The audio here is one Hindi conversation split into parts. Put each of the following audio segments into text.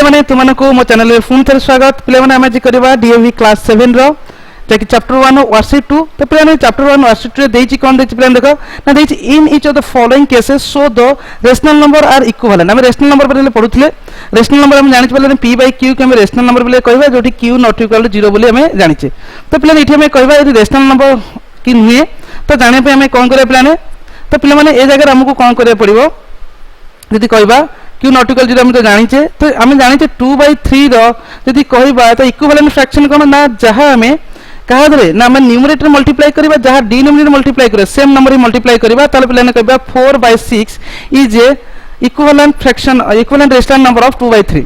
मैंने तुमको मो चैनल में पुणी थे स्वागत पे आम आज करवा डीएवी क्लास 7 रो जैक चैप्टर 1 वर्कशीट 2 तो पे चैप्टर 1 वर्कशीट रे देछि कोन देछि पे देखो ना देछि in each of the following cases so the rational number are equivalent हम रेशनल नंबर पहले पढुथिले रेशनल नंबर हम जानि पले p by q के हम रेशनल नंबर पहले कहबा जोठी q नॉट इक्वल टू 0 बोली हम जानिचे तो पहले एठी हम कहबा ये रेशनल नंबर कि नुहे तो जाने पे हम कोन करे प्लान तो पिले माने ए जगह हमको कोन करे पड़िबो यदि कहबा q नॉट इक्वल 0 हम तो जानिचे तो हम जानिचे 2/3 रो यदि कहबा तो इक्विवेलेंट फ्रैक्शन कोन ना जहां हमें कहा दरे ना हम न्यूमरेटर मल्टीप्लाई करबा जहां डिनोमिनेटर मल्टीप्लाई करे सेम नंबर ही मल्टीप्लाई करबा ताले पिले ने कहबा 4/6 is a equivalent fraction equivalent rational number of 2/3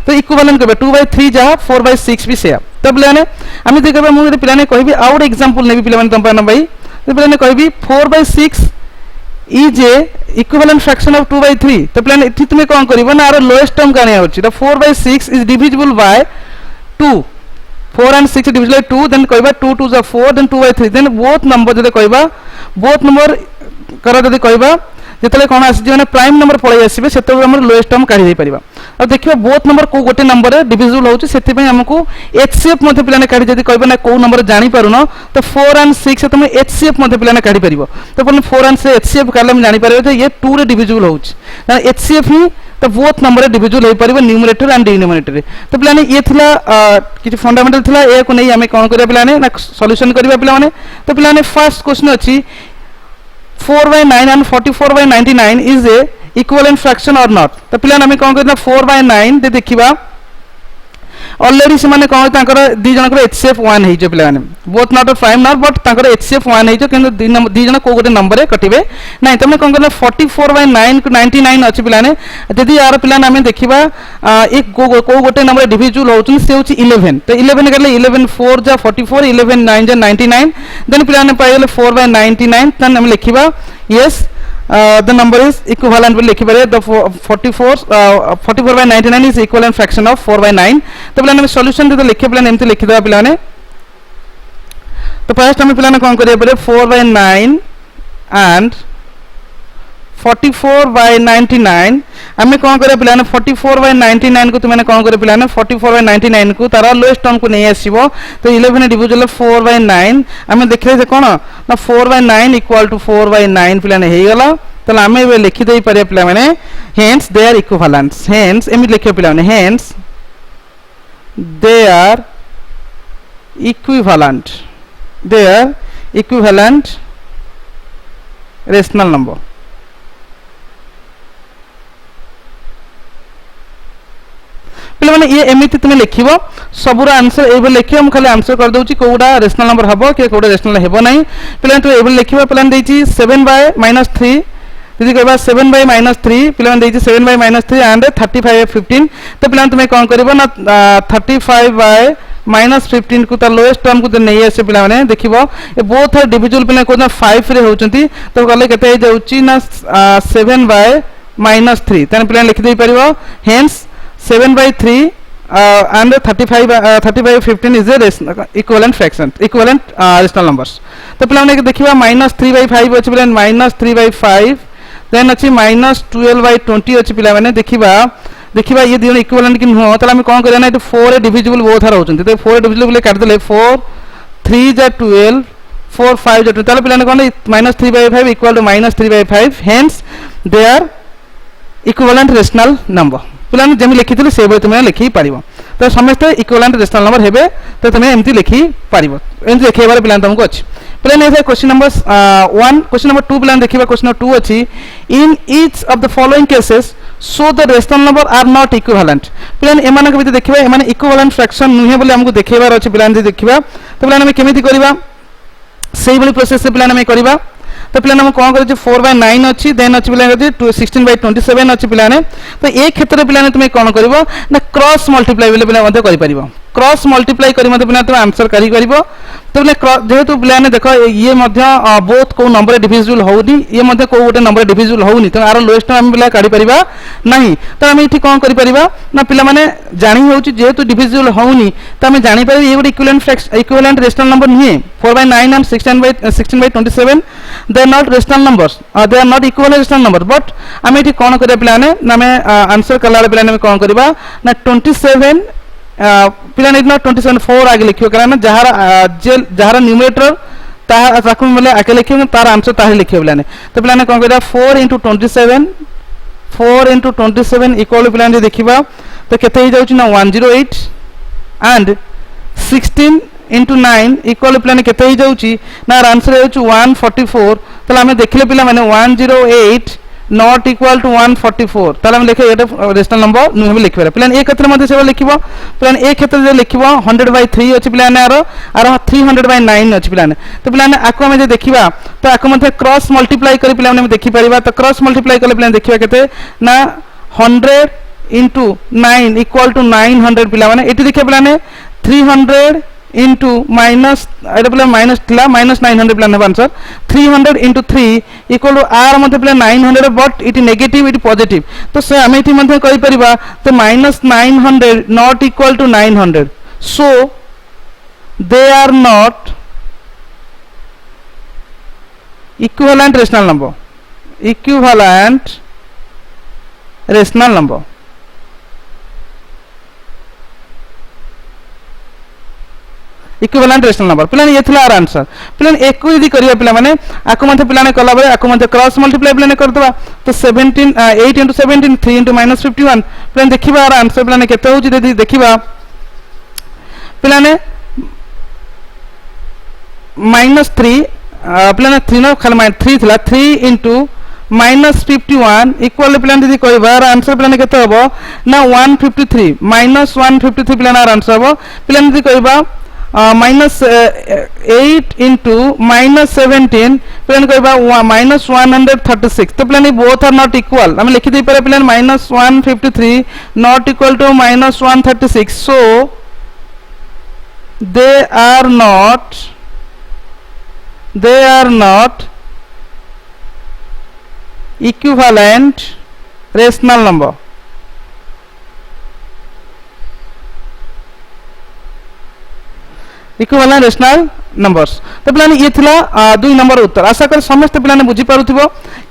तो इक्विवेलेंट कहबा 2/3 जहां 4/6 भी सेम तो पिले ने हम देखबा मु पिले ने कहबी आउट एग्जांपल नेबी पिले ने तंपा भाई तो पिले ने कहबी 4/6 is a equivalent fraction of 2/3 तो प्लान इथि तुमे कोन करबो ना आरो लोएस्ट टर्म काने होछि तो 4/6 is divisible by 2 4 and 6 divisible by 2 then कहबा 2 2 is 4 then 2/3 then both number जदे कहबा both number करा जदे कहबा जेतले कोन आसी जे प्राइम नंबर पळै आसीबे सेते हमर लोएस्ट टर्म काढि दे परिबा अब देखिबा बोथ नंबर को गोटे नंबर रे डिविजिबल होछि सेते पय हमकु एचसीएफ मध्ये प्लान काढि जदि कहबा ना को नंबर जानि पारुनो तो 4 and 6 तुम एचसीएफ मध्ये प्लान काढि परिबो तो पन 4 and 6 एचसीएफ काले हम जानि परिबो जे ये 2 रे डिविजिबल होछि ना एचसीएफ ही तो बोथ नंबर डिविजिबल हो परिबो न्यूमरेटर एंड डिनोमिनेटर तो प्लान ये थिला किछि फंडामेंटल थिला ए को नै हमें कोन करिया प्लान ना सॉल्यूशन करिया प्लान तो प्लान फर्स्ट क्वेश्चन अछि 4/9 and 44/99 is a equivalent fraction or not तो प्लान हमें कोन करना 4/9 दे देखिबा ऑलरेडी से माने कोन ताकर दी जन को एचसीएफ 1 हे जे प्लान both not a prime number but ताकर एचसीएफ 1 हे जे किंतु दी जन को गोटे नंबर रे कटिबे नै तमे कोन करना 44/9 को 99 अछि प्लान यदि यार प्लान हमें देखिबा एक को गोटे नंबर डिविजिबल होउछ से होछि 11 तो 11 करले 11 4 जा 44 11 9 जा 99 देन प्लान पाइले 4/99 तन हम लिखिबा yes the number is equivalent will लिखि पारे the 44/99 is equivalent fraction of 4/9 तो प्लान में सॉल्यूशन दे लिखे प्लान एमती लिखि दबा प्लान तो फर्स्ट हम प्लान कोन करिया पारे 4/9 and 44/99 हमें कोन करे प्लान 44/99 को तुमने कोन करे प्लान 44/99 को तारा लोएस्ट टर्म को नै आसीबो तो 11 डिविजिबल 4/9 हमें देखले जे कोन ना 4/9 इक्वल टू 4/9 प्लान हे गला तो हमें वे लिखि देई पारे प्लान माने hence they are equivalent hence एमि लिखे प्लान hence they are equivalent rational number माने ये एमिति तुम लिखिबो सबुरा आंसर एबे लिखियो हम खाली आंसर कर दउची कोडा रेशनल नंबर हबो के कोडा रेशनल हेबो नै प्लान तो एबे लिखिबो प्लान देछि 7/-3 यदि कहबा 7/-3 प्लान देछि 7/-3 एंड 35/15 तो प्लान तुमे कोन करबो ना 35/-15 को त लोएस्ट टर्म को नै आसे प्लान माने देखिबो A both are divisible plan को 5 रे होचंती तो गले केते हे जाउची ना 7/-3 तने प्लान लिखि देई परिबो hence 7/3 and 35/15 is a equivalent fraction equivalent rational numbers तो प्लान ने देखिबा -3/5 अछि प्लान -3/5 देन अछि -12/20 अछि प्लान माने देखिबा ये दिनो इक्विवेलेंट कि हो तला हम कोन करिया ना 4 रे डिविजिबल बोथ आर होचंती तो 4 डिविजिबल बोले काट देले 4 3 जा 12 4 5 जा 12 तला प्लान कोन -3/5 equal to -3/5 hence they are equivalent rational number प्लान जेमि लिखिथिले से बे तुमे लिखि पारिबो तो समस्त इक्विवेलेंट रेशनल नंबर हेबे तो तुमे एमति लिखि पारिबो एमति लिखेबार प्लान तुमको अछि प्लान ए क्वेश्चन नंबर 1 क्वेश्चन नंबर 2 प्लान देखिबा क्वेश्चन नंबर 2 अछि in each of the following cases so the rational number are not equivalent प्लान एमान के भीतर देखिबा एमान इक्विवेलेंट फ्रैक्शन नुहे बोले हमको देखेबार अछि प्लान जे देखिबा तो प्लान हम केमिति करिबा सेही बली प्रोसेस से प्लान हम करिबा तो प्लान हम कोन करे 4/9 अछि देन अछि प्लान अछि 16/27 अछि प्लान तो एक क्षेत्र प्लान तुमे कोन करबो ना क्रॉस मल्टीप्लाई बेले प्लान मध्ये करि परिबो क्रॉस मल्टीप्लाई करी मध्ये प्लान तुम आंसर करि करबो तो जेहेतु प्लान देखो ये मध्ये बोथ को नंबर डिविजिबल होउनी ये मध्ये को गोटे नंबर डिविजिबल होउनी तो आरो लोएस्ट हम प्लान काढी परिबा नहीं तो हम इठी कोन करि परिबा ना पिला माने जानि होउची जेहेतु डिविजिबल होउनी तो हम जानि परिबा ये गोटे इक्विवेलेंट रेशनल नंबर नहीं 4/9 and 16/27 the are not rational numbers, they are not equivalent rational numbers, but आम ये कौन करिया पिलाने ना आम आंसर कला पिलाने कौन करबा ना 27 पिलाने ना 27 4 आगे लिखियो कारण जहार जहार न्यूमरेटर ताकू बोले आगे लिखियो तार आंसर ताहे लिखियो पिलाने तो पिलाने कौन करिया 4 into 27 4 into 27 इक्वल पिलाने देखिबा तो केते ही जाउची ना 108 and 16 into 9 इक्वल पिलाने केते ही जाउची ना आंसर जाउची 144 तले हमें देखले पिला माने 108 not equal to 144 तले हम लिखे एटा रेशनल नंबर नु हम लिखबे पिलान ए क्षेत्र मध्ये सेवा लिखिबो पिलान ए क्षेत्र जे लिखिबो 100/3 अछि पिलाने आरो 300/9 अछि पिलाने तो पिलाने आको हम जे देखिबा तो आको मध्ये क्रॉस मल्टीप्लाई करी पिलाने हम देखि परिबा तो क्रॉस मल्टीप्लाई करले पिलाने देखिबा केते ना 100 into 9 equal to 900 पिला माने एटी देखिबा पिलाने 300 into minus एटा पिला माइनस थिला minus 900 पिला ने answer 300 into 3 equal to r मध्ये पिला 900 but it negative it positive तो से हम एठी मध्ये कहि परिबा तो minus 900 not equal to 900 so they are not equivalent rational number equivalent rational number equivalent rational number पिलाने ये थिला आर आंसर पिलाने एक को यदि करिया पिला माने आको मध्ये पिलाने कला बरे आको मध्ये क्रॉस मल्टीप्लाई पिलाने कर दबा तो 17 8 into 17 3 into -51 पिलाने देखिबा आर आंसर पिलाने केते होची यदि देखिबा पिलाने -3 पिलाने 3 नो खाली -3 थिला 3 into -51 इक्वल पिलाने यदि कहबा आर आंसर पिलाने केते होबो ना 153 -153 पिलाने आर आंसर होबो पिलाने यदि कहबा -8 into -17 प्लान कहबा -136 तो प्लान बोथ आर नॉट इक्वल हम लिखि दे पारे प्लान -153 not equal to -136 so they are not equivalent rational number equivalent rational numbers तो पिलाने ये थिला 2 नंबर उत्तर आशा कर समस्त पिलाने बुझी पारुथिबो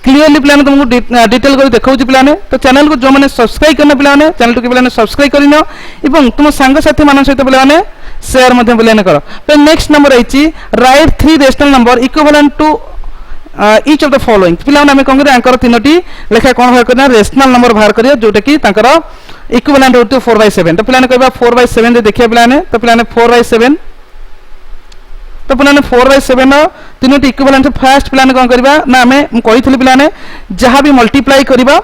क्लियरली पिलाने तुमको डिटेल कर देखाउची पिलाने तो चैनल को जो माने सब्सक्राइब करना पिलाने चैनल को पिलाने सब्सक्राइब करिनो एवं तुम संग साथी मान सहित पिलाने शेयर मध्ये पिलाने करो तो नेक्स्ट नंबर आइची write 3 rational number equivalent to each of the following पिलाने हमें कोन करे आंकर तीनोटी लेखा कोन होय करना रेशनल नंबर बाहर करियो जोटा कि तांकर इक्विवेलेंट होतो 4/7 तो पिलाने कहबा 4/7 दे देखिया पिलाने तो पिलाने 4/7 तो पिलाने 4/7 तीनोटी इक्विवेलेंट फर्स्ट पिलाने कोन करबा ना हमें कहिथले पिलाने जहां भी मल्टीप्लाई करबा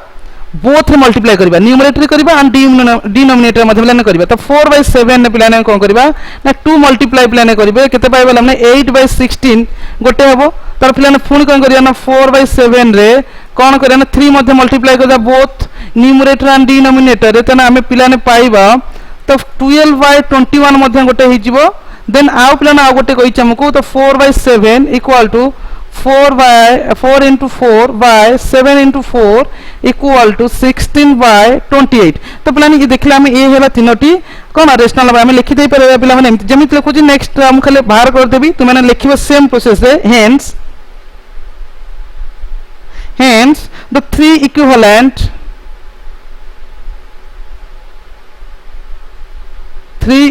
बोथ रे मल्टीप्लाई करबा न्यूमरेटर करबा एंड डिनोमिनेटर मध्ये पिलाने करबा तो 4/7 ने पिलाने कोन करबा ना 2 मल्टीप्लाई पिलाने करबे केते पाइबा हमने 8/16 गोटे हबो तर पिलाने फुणी कोन करिया ना 4/7 रे कोन करिया ना 3 मध्ये मल्टीप्लाई करबा बोथ न्यूमरेटर एंड डिनोमिनेटर रे तना हमें पिलाने पाइबा तो 12/21 मध्ये गोटे हिजिबो देन आउ पिलाने आउ गोटे कहि हमको तो 4/7 equal to 4 into 4 by 7 into 4 equal to 16/28 तो पिलाने ये देखले हम ए हेला तीनोटी कोन रेशनल नंबर हम लिखि दे परबा पिला माने जेमिति लिखुची नेक्स्ट हम खाली बाहर कर देबी तुम माने लिखिबो सेम प्रोसेस रे hence the three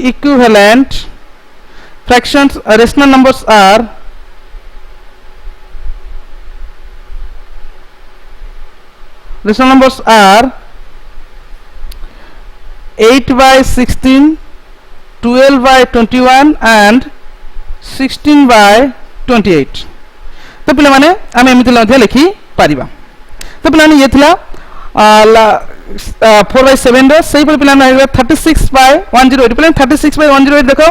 equivalent fractions rational numbers are rational numbers are 8/16 12/21 and 16/28 तो पिला माने हम एमिति मध्ये लिखि पारिबा तो पिला ये थिला 4/7 रे सही पिला ना 36/108 पिला 36/108 देखो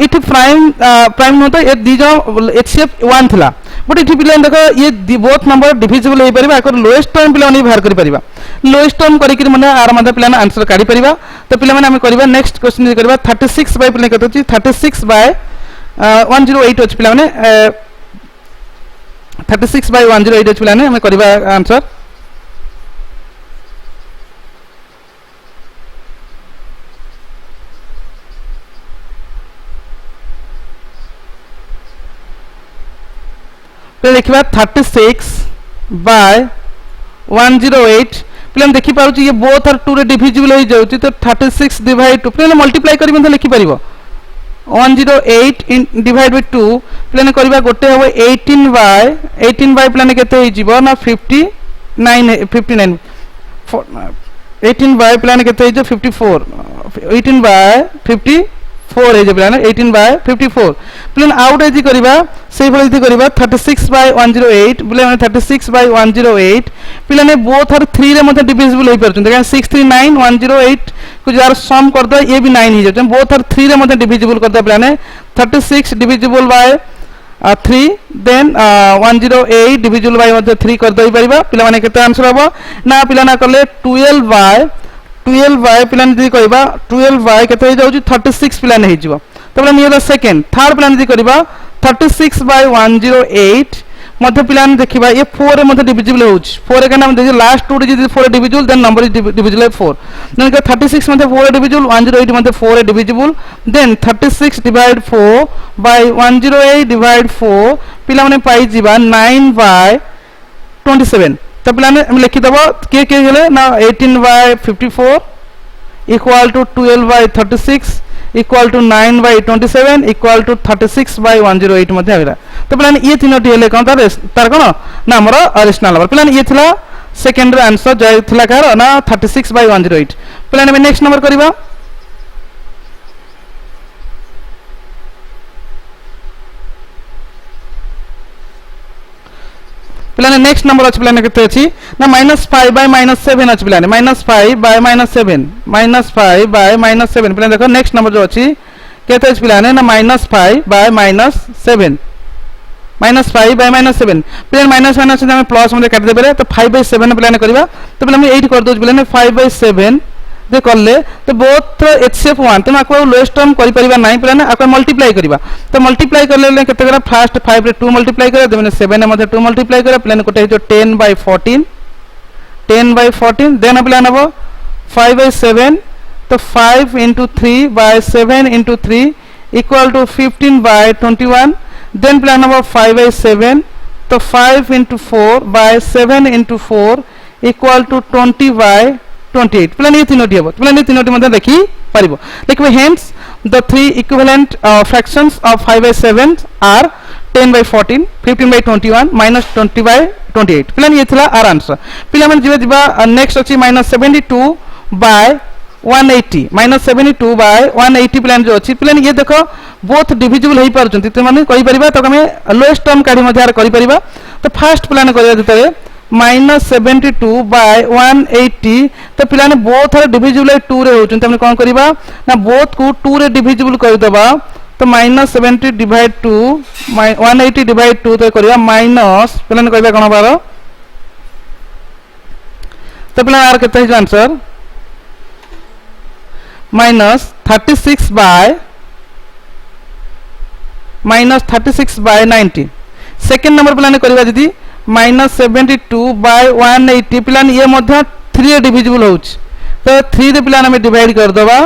इट प्राइम होता ये दी जो एचसीएफ 1 थिला बट इठी पिला देखो ये बोथ नंबर डिविजिबल हो परिबा अकर लोएस्ट टर्म पिला नहीं बाहर करि परिबा लोएस्ट टर्म करि कि माने आर मध्ये पिला आंसर काढी परिबा तो पिला माने हम करबा नेक्स्ट क्वेश्चन करबा 36 बाय पिला कत अछि 36/108 अछि पिला माने 36/108 अछि पिला ने हम करबा आंसर पे देखिबा 36 बाय 108 पिला देखि पाउछ ये बोथ आर 2 रे डिविजिबल हो जाउची तो 36 डिवाइड 2 पिला मल्टीप्लाई करी मतलब लिखि परिबो 108 इन डिवाइड बाय 2 पिला करबा गोटे हो 18 बाय पिला केते हो जिवो ना 59 18 बाय पिला केते हो 54 18 बाय 54 है जे पिला 18 बाय 54 पिला आउट एजी करबा सेही भली थी करबा 36 बाय 108 पिला 36 बाय 108 पिला ने बोथ आर 3 रे मध्ये डिविजिबल होई परछन देखा 639 108 को जार सम कर दो ये भी 9 ही जाय बोथ आर 3 रे मध्ये डिविजिबल कर दो पिला ने 36 divisible by 3 then 108 divisible by मध्ये 3 कर दई परिबा पिला माने केते आंसर हबो ना पिला ना करले 12 बाय पिला ने कहबा 12 बाय केते हो जाउची 36 पिला ने हिजबो तो पिला नियर सेकंड थर्ड पिला ने कहबा 36 बाय 108 मध्य पिला ने देखिबा ये 4 रे मध्ये डिविजिबल होउची 4 के नाम देखि last 2 digit 4 divisible then number is divisible 4 then 36 मध्ये 4 डिविजिबल 108 मध्ये 4 divisible then 36 divide 4 by 108 divide 4 पिला माने पाई जिबा 9 बाय 27 तो पिला ने लिखि दबो के गेले ना 18 by 54 equal to 12 by 36 equal to 9 by 27 equal to 36 by 108 मध्ये आइला तो पिला ये तीनोटी हेले कोन तार कोन ना हमर ओरिजिनल नंबर पिला ये थिला सेकंड रे आंसर जाय थिला कार ना 36 बाय 108 पिला ने नेक्स्ट नंबर करबा पिलाने नेक्स्ट नंबर अछि पिलाने केते अछि ना -5 बाय -7 अछि पिलाने -5 बाय -7 -5 बाय -7 पिलाने देखो नेक्स्ट नंबर जो अछि केते अछि पिलाने ना -5 बाय -7 -5 बाय -7 पिलाने माइनस माइनस हम प्लस में काट देबे तो 5 बाय 7 पिलाने करबा तो पिला हम 8 कर दो पिलाने 5 बाय 7 दे करले तो बोथ एचसीएफ 1 तो आको लोएस्ट टर्म करि परिबा नाही पिलाने आको मल्टीप्लाई करबा तो मल्टीप्लाई करले केते करा फर्स्ट 5 रे 2 मल्टीप्लाई करे देबे 7 रे मध्ये 2 मल्टीप्लाई करे पिलाने कोटे जो 10 बाय 14 देन पिलाने नबो 5 बाय 7 तो 5 into 3 by 7 into 3 equal to 15 by 21 then पिलाने नबो 5 बाय 7 तो 5 into 4 by 7 into 4 equal to 20 by 28 प्लान ये तीनोटी हबो प्लान ये तीनोटी मध्ये देखि परिबो देखबे hence the three equivalent fractions of 5 by 7 are 10 by 14 15 by 21 minus 20 by 28 प्लान ये थिला आर आंसर पिला मन जिबा जिबा नेक्स्ट अछि -72 by 180 -72 by 180 प्लान जो अछि प्लान ये देखो बोथ डिविजिबल होई पारछंती त माने कहि परिबा त हमें लोएस्ट टर्म काढी मध्ये आर करि परिबा तो फर्स्ट प्लान करिया जतरे -72 by 180 तो पिला ने बोथ आर डिविजिबल 2 रे होचन त हमने कोन करबा ना बोथ को 2 रे डिविजिबल कर देबा तो -70 डिवाइड 2 180 डिवाइड 2 तो करबा माइनस पिला ने कहबा कोन बार तो पिला आर केते है आंसर -36 by 90 सेकंड नंबर पिला ने करबा दीदी -72 by 180 पिलान ये मध्य 3 डिविजिबल होउछ तो 3 रे पिलान हम डिवाइड कर दबा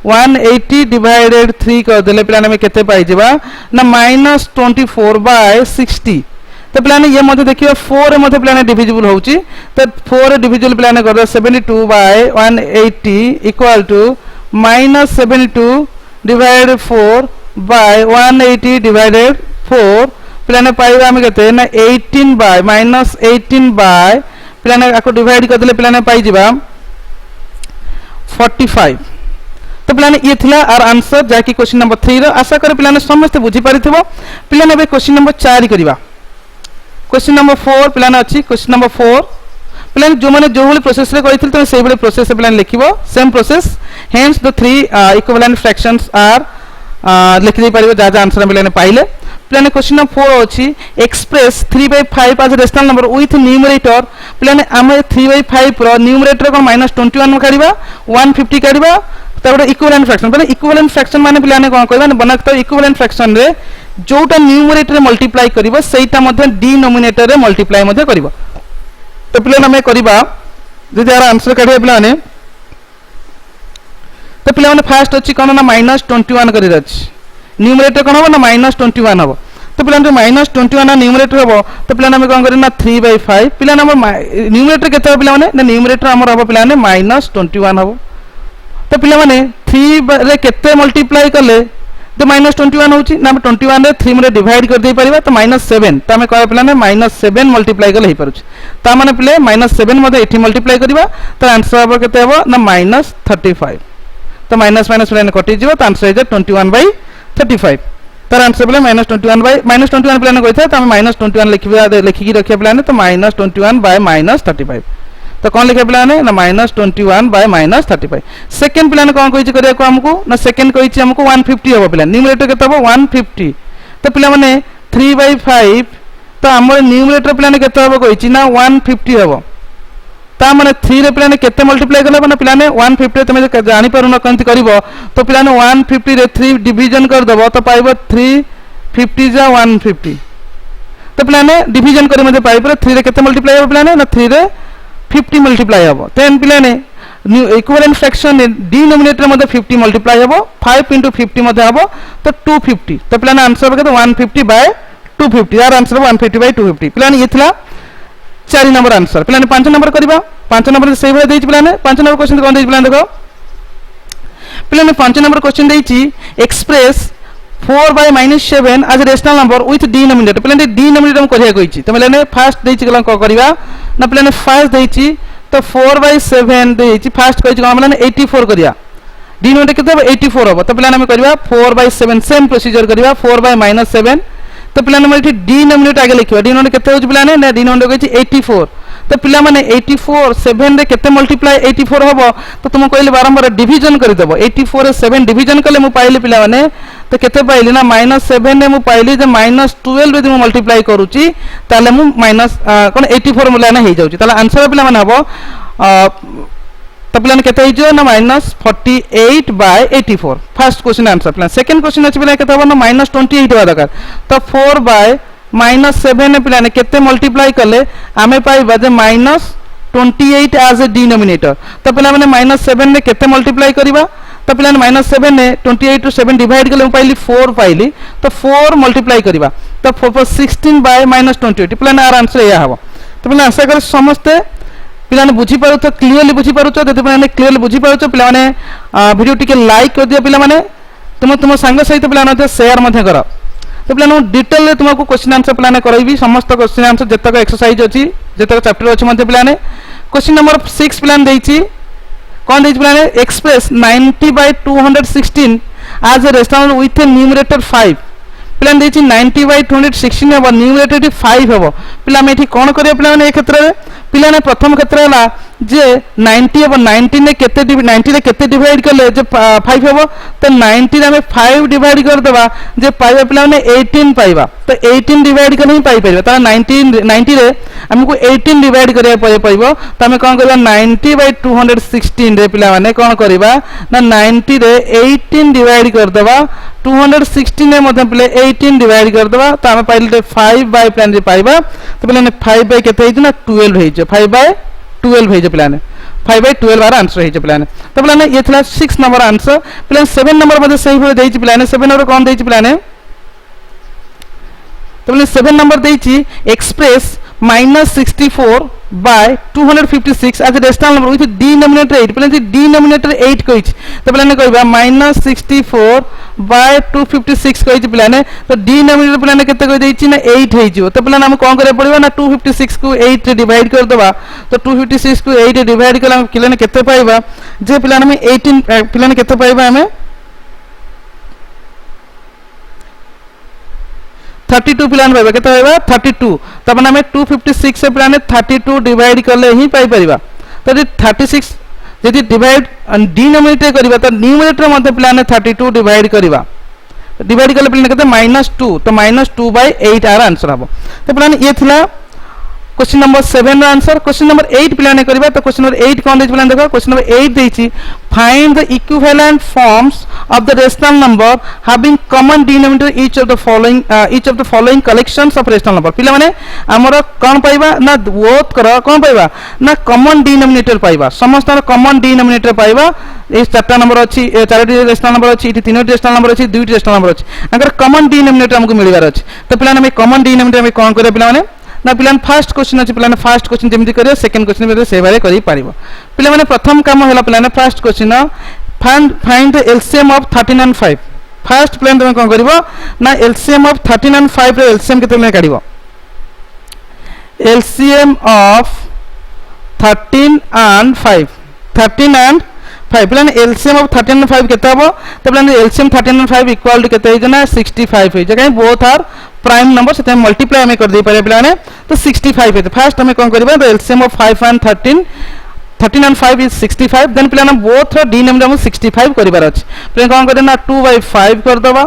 180 डिवाइडेड 3 कर देले पिलान हम केते पाई जेबा ना -24 by 60 तो पिलान ये मध्य देखियो 4 रे मध्य पिलान डिविजिबल होउची तो 4 रे डिविजिबल पिलान कर 72 by 180 equal to -72 divided 4 by 180 divided 4 पिलाने पाइबा हम केते ना 18 बाय -18 बाय पिलाने आको डिवाइड कर देले पिलाने पाई जिबा 45 तो पिलाने ये थिला आर आंसर जाकी क्वेश्चन नंबर 3 रो आशा करे पिलाने समस्त बुझी पारिथिबो पिलाने बे क्वेश्चन नंबर 4 करिबा क्वेश्चन नंबर 4 पिलाने अछि क्वेश्चन नंबर 4 पिलाने जो माने जो भली प्रोसेस रे करिथिल तो सेही भली प्रोसेस पिलाने लिखिबो same process hence the three equivalent fractions are लिखि दे पारिबो जा जा आंसर पिलाने पाइले पिलाने क्वेश्चन नंबर 4 अछि express 3 by 5 as rational number with numerator पिलाने आमे 3 by 5 रो न्यूमरेटर को -21 काढिबा 150 काढिबा तबडे इक्विवेलेंट फ्रैक्शन माने इक्विवेलेंट फ्रैक्शन माने पिलाने कोन कहबा बनक तो इक्विवेलेंट फ्रैक्शन रे जोटा न्यूमरेटर रे मल्टीप्लाई करिवो सेटा मध्ये डिनोमिनेटर रे मल्टीप्लाई मध्ये करिवो तो पिलाने हमें करिबा जदि आर आंसर काढिबा पिलाने तो पिलाने फर्स्ट अछि कोन ना -21 करि अछि न्यूमरेटर कोन हो ना -21 हो तो पिला -21 न्यूमरेटर हम तो पिला कौन करें 3/5 पिला न्यूमरेटर के पिला ना न्यूमरेटर आमर हम पिला -21 हम तो पिला 3 रे केते मल्टीप्लाई कले तो -21 होची ना 21 रे 3 रे डिवाइड कर दे परिबा तो -7 तो हमें कह पिला -7 मल्टीप्लाई कले हे परछ ता माने पिले -7 मध्ये एठी मल्टीप्लाई करबा तो आंसर हम केते हो ना -35 तो माइनस माइनस पिला कटि जिवो तो आंसर इज 21/35 तार आंसर पिला -21 पिला कहै था तो हम -21 लिखिबा लिखि रखिया पिला तो -21 -35 तो कौन लिखे पिला ना -21 -35 सेकंड पिला कौन कहि करिया को हमको ना सेकंड कहि हमको 150 हो पिला न्यूमरेटर केते हो 150 तो पिला माने 3/5 तो हमर न्यूमरेटर पिला केते हो कहि ना 150 हो ता माने 3 रे पिला केते मल्टीप्लाई करले माने पिला 150 तमे जानि पारु न कंति करबो तो पिला 150 रे 3 डिवीजन कर दबो तो पाइबो 350 जा 150 तो पिला डिवीजन करे मध्ये पाइबो 3 रे केते मल्टीप्लाई हो पिला ना 3 रे 50 मल्टीप्लाई हम देन पिला इक्विवेलेंट फ्रैक्शन डिनोमिनेटर मध्ये 50 मल्टीप्लाई हम 5 * 50 मध्ये हम तो 250 तो पिला आंसर के 150/250 यार आंसर 150/250 पिला ये थिला 4 नंबर आंसर पिला 5 नंबर करबा 5 नंबर से भाई देछि पिला 5 नंबर क्वेश्चन कोन देछि पिला देखो पिला 5 नंबर क्वेश्चन देछि express 4 by -7 as a rational number with denominator पिला denominator हम करिया कहिछि तो पिला फर्स्ट देछि गला को करबा ना पिला फर्स्ट देछि तो 4/7 देछि फर्स्ट कहिछि कोन पिला 84 करिया डिनोमिनेटर केते 84 हो तो पिला हम करबा 4/7 सेम प्रोसीजर करबा 4 by -7 तो पिला हम एठी डिनोमिनेटर आगे लिखबा डिनोमिनेटर केते होछि पिला ना डिनोमिनेटर कहिछि 84 तो पिला माने 84 7 रे केते मल्टीप्लाई 84 होबो तो तुम कहले बारंबार डिवीजन कर देबो 84 रे 7 डिवीजन कले मु पाइले पिला माने तो केते पाइली ना -7 रे मु पाइली जे -12 रे मु मल्टीप्लाई करूची ताले मु माइनस कोन 84 मूल्य ना हे जाउची ताले आंसर पिला माने हबो तो पिला केते हिजो ना -48/84 फर्स्ट क्वेश्चन आंसर पिला सेकंड क्वेश्चन अछि पिला केते हबो ना -28 होबा दरकार तो 4/-7 ने पिला ने केते मल्टीप्लाई करले आमे पाइबा जे -28 एज ए डिनोमिनेटर तो पिला माने -7 ने केते मल्टीप्लाई करबा तो पिला ने -7 ने 28 टू 7 डिवाइड करले पाइली 4 पाइली तो 4 मल्टीप्लाई करबा तो 4/16/-28 पिला ने आंसर या हबो तो पिला आशा कर समस्त पिला ने बुझी पारो तो क्लियरली बुझी पारो तो पिला ने क्लियरली बुझी पारो तो पिला ने वीडियो टिके लाइक कर दियो पिला माने तुम संग सहित पिला ने शेयर मध्ये करो तो पिला डिटेल तुमको क्वेश्चन आंसर पिला ने करैबी समस्त क्वेश्चन आंसर जतक एक्सरसाइज अछि जतक चैप्टर अछि मध्ये पिला ने क्वेश्चन नंबर 6 पिला देछि कोन देछि पिला ने express 90/216 as a rational with a numerator 5 पिला देछि 90/216 हबो न्यूमरेटर 5 हबो पिला में एठी कोन करिया पिला ने ए क्षेत्र रे पिला ने प्रथम क्षेत्र हला जे 90 हबो 90 ने केते 90 रे केते डिवाइड करले जे 5 हबो तो 90 रे हमें 5 डिवाइड कर देबा जे पाइबा पिला ने 18 पाइबा तो 18 डिवाइड कर ही पाइ परिबा त 90 रे हमको 18 डिवाइड करिया पड़िबो त हमें कोन करबा 90/216 रे पिला माने कोन करबा ना 90 रे 18 डिवाइड कर देबा 216 ने मध्ये पिले 18 डिवाइड कर देबा त हमें पाइले 5 बाय प्लान रे पाइबा तो पिला ने 5 बाय केते हिज ना 12 हिज 5/12 हिज पिला ने 5/12 बार आंसर हिज पिला ने तो पिला ने ये थला 6 नंबर आंसर पिला 7 नंबर मध्ये सही हो देछि पिला ने 7 नंबर कोन देछि पिला ने तो पिला 7 नंबर देछि express -64/256 as a rational number with denominator 8 पिला denominator 8 कहिछि तो पिला ने कहबा -64/256 कहिछि पिला ने तो denominator पिला ने केते कहि देछि ना 8 हे जिवो तो पिला हम कोन करे पड़िबो ना 256 को 8 रे डिवाइड कर देबा तो 256 को 8 रे डिवाइड करला पिला ने केते पाइबा जे पिला ने 18 पिला ने केते पाइबा हमें 32 पिलान पाइबा केते पाइबा 32 तब हमें 256 से पिलान 32 डिवाइड करले ही पाइ परिबा तो 36 यदि डिवाइड डिनोमिनेटर करबा तो न्यूमरेटर मध्ये पिलान 32 डिवाइड करबा डिवाइड करले पिलान केते -2 तो -2/8 आर आंसर हबो तो पिलान ये थिला क्वेश्चन नंबर 7 रा आंसर क्वेश्चन नंबर 8 पिलाने करबा तो क्वेश्चन नंबर 8 कोन देछि पिलान देखो क्वेश्चन नंबर 8 देछि find the equivalent forms of the rational number having common denominator each of the following collections of rational number पिला माने हमरो कोन पाइबा ना बोथ कर कोन पाइबा ना कॉमन डिनोमिनेटर पाइबा समस्त कॉमन डिनोमिनेटर पाइबा ए चारटा नंबर अछि चारटी रेशनल नंबर अछि इति तीनोटी रेशनल नंबर अछि दुईटी रेशनल नंबर अछि अगर कॉमन डिनोमिनेटर हमको मिलबार अछि तो पिला में कॉमन डिनोमिनेटर में कोन करे पिला माने ना पिला फर्स्ट क्वेश्चन अछि पिला फर्स्ट क्वेश्चन जेमिति करे सेकंड क्वेश्चन में से बारे करी पारिबो पिला माने प्रथम काम होला पिला first question find the LCM of 13 and 5 first plan तुम कोन करबो ना LCM of 13 and 5 रे LCM केते में काढिबो LCM of 13 and 5 प्लान LCM of 13 and 5 केते हबो तो प्लान LCM 13 and 5 इक्वल टू केते है ना 65 है जगह बोथ आर प्राइम नंबर से मल्टीप्लाई हमें कर दे पारे प्लान तो 65 है तो फर्स्ट हमें कोन करबो तो LCM of 5 and 13 and 5 is 65 then plan both denominator हम 65 करिबार अछि प्लान कोन करे ना 2/5 कर दबा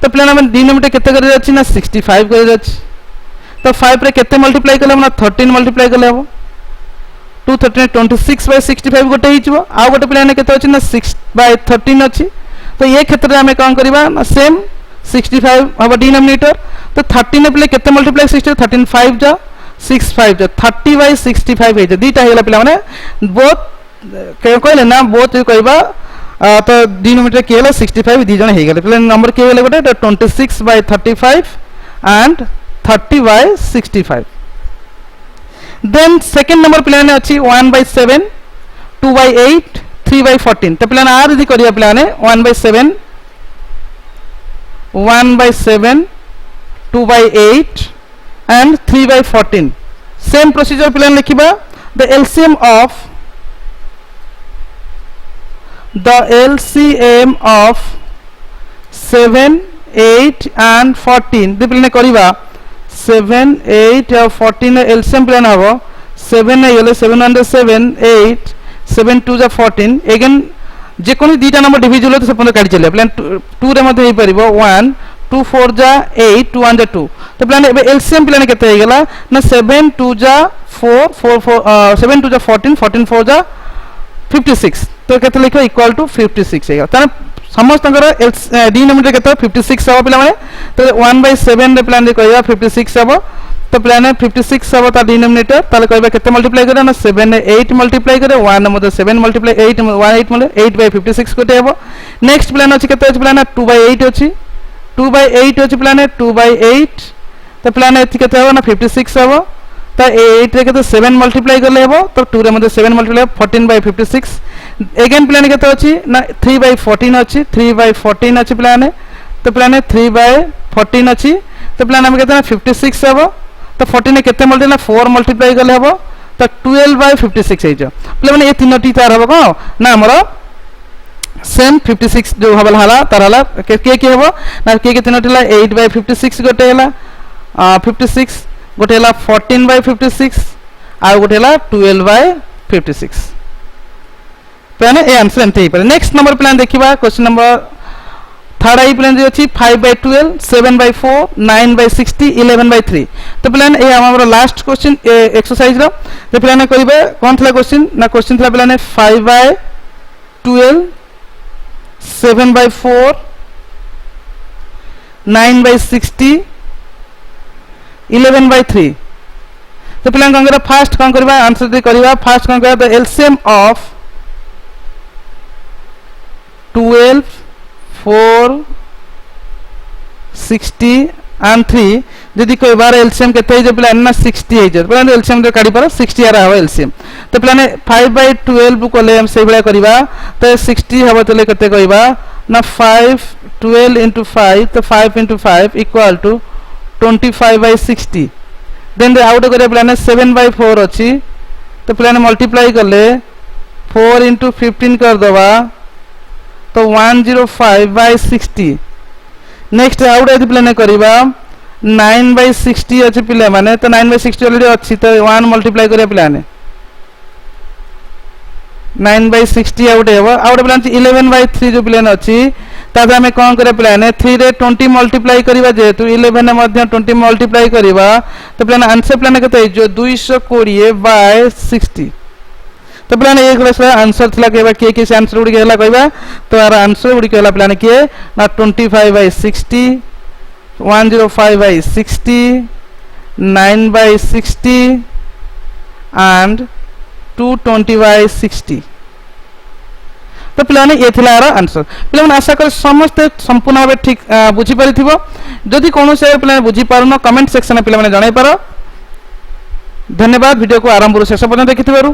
तो प्लान हम डिनोमिनेटर केते करे अछि ना 65 करे अछि तो 5 रे केते मल्टीप्लाई करले ना 13 मल्टीप्लाई करले हो 2 13 26/65 गोटे हिजबो आ गोटे प्लान केते अछि ना 6/13 अछि तो ये क्षेत्र रे हम कोन करबा ना सेम 65 हबो डिनोमिनेटर तो 13 प्ले केते मल्टीप्लाई 60 13 5 जा 65 जो 30/65 है दीटा हेला पिला माने बोथ कहले ना बोथ कहबा तो डिनोमिनेटर के हेला 65 दी जण हे गेले पिला नंबर के हेले गोटे 26/35 एंड 30/65 देन सेकंड नंबर पिला ने अछि 1/7 2/8 3/14 तो पिला आर यदि करिया पिला ने 1/7 2/8 and 3/14 same procedure plan likhiba the LCM of 7 8 and 14 the plan kariba 7 8 और 14 LCM plan habo 7 है गेले 7 under 7 8 7 2 जा 14 again जे कोनी दीटा नंबर डिविजन हो तो सब काढी चले प्लान 2 रे मध्ये हे परिबो 1 2 4 जा 8 2 1 जा 2 तो प्लान LCM प्लान केते हे गेला ना 7 2 जा 4 4 7 2 जा 14 14 4 जा 56 तो केते लिखो इक्वल टू 56 हे त समस्त डिनोमिनेटर केते 56 हबो पिला माने तो 1/7 रे प्लान रे कहबा 56 हबो तो प्लान 56 हबो ता डिनोमिनेटर ताले कहबा केते मल्टीप्लाई करे ना 7 ने 8 मल्टीप्लाई करे 1 मते 7 मल्टीप्लाई 8 8 मले 8/56 कोटे हबो नेक्स्ट प्लान अछि केते अछि प्लान 2/8 अछि 2/8 अछि प्लान 2/8 तो प्लान एथि केते हबो ना 56 हबो तो 8 रे केते 7 मल्टीप्लाई करले हबो तो 2 रे मते 7 मल्टीप्लाई 14/56 अगेन प्लान केते अछि ना 3/14 अछि 3/14 अछि प्लान तो प्लान 3/14 अछि तो प्लान हम केते ना 56 हबो तो 14 केते मल्टीप्लाई 4 मल्टीप्लाई करले हबो तो 12/56 हे जो प्लान ए तीनोटी तार हबो को ना हमरो सेम 56 जो हबल हाला तार हाला के हबो ना के तीनोटी ला 8/56 गोटे हला 56 गोटे हला 14/56 आ गोटे हला 12/56 प्लान ए आंसर एमते ही पर नेक्स्ट नंबर प्लान देखिबा क्वेश्चन नंबर थर्ड आई प्लान जे अछि 5/12 7/4 9/60 11/3 तो प्लान ए हमरो लास्ट क्वेश्चन एक्सरसाइज रो तो प्लान करिबे कोन थला क्वेश्चन ना क्वेश्चन थला प्लान 5/12 7/4 9/60 11/3 तो प्लान कोन करा फर्स्ट कोन करबा आंसर दे करबा फर्स्ट कोन करा द LCM ऑफ 12 4 60 and 3 जदि कोई बार LCM केते जे प्लान ना 60 हे जे प्लान LCM रे काढी पर 60 आरा हबो LCM तो प्लान 5/12 को ले हम से बडा करबा तो 60 हबो तो ले केते कहबा ना 5 12 into 5 तो 5 into 5 equal to 25/60 then out करे प्लान 7/4 अछि तो प्लान मल्टीप्लाई करले 4 into 15 कर दबा तो 105/60 नेक्स्ट आउट यदि प्लान करिबा 9/60 अछि पिले माने तो 9/60 ऑलरेडी अछि तो 1 मल्टीप्लाई करे प्लान 9/60 आउट हेबो आउट प्लान 11/3 जो प्लान अछि तादा हमें कोन करे प्लान 3 रे 20 मल्टीप्लाई करिबा जेतु 11 ने मध्ये 20 मल्टीप्लाई करिबा तो प्लान आंसर प्लान केते जो 220/60 तो पिलाने ये क्वेश्चन आंसर थिला केबा के से आंसर गुडी केला कहबा तो यार आंसर गुडी केला पिलाने के ना 25/60 105/60 9/60 and 220/60 तो पिलाने ये थिला यार आंसर पिलाने आशा कर समस्त संपूर्ण भाबे ठीक बुझी परिथिबो जदि कोनो से पिलाने बुझी पारुनो कमेंट सेक्शन में पिलाने जणाई पारो धन्यवाद वीडियो को आरंभ ରୁ ଶେଷ ପର୍ଯ୍ୟନ୍ତ ଦେଖିଥିବାରୁ।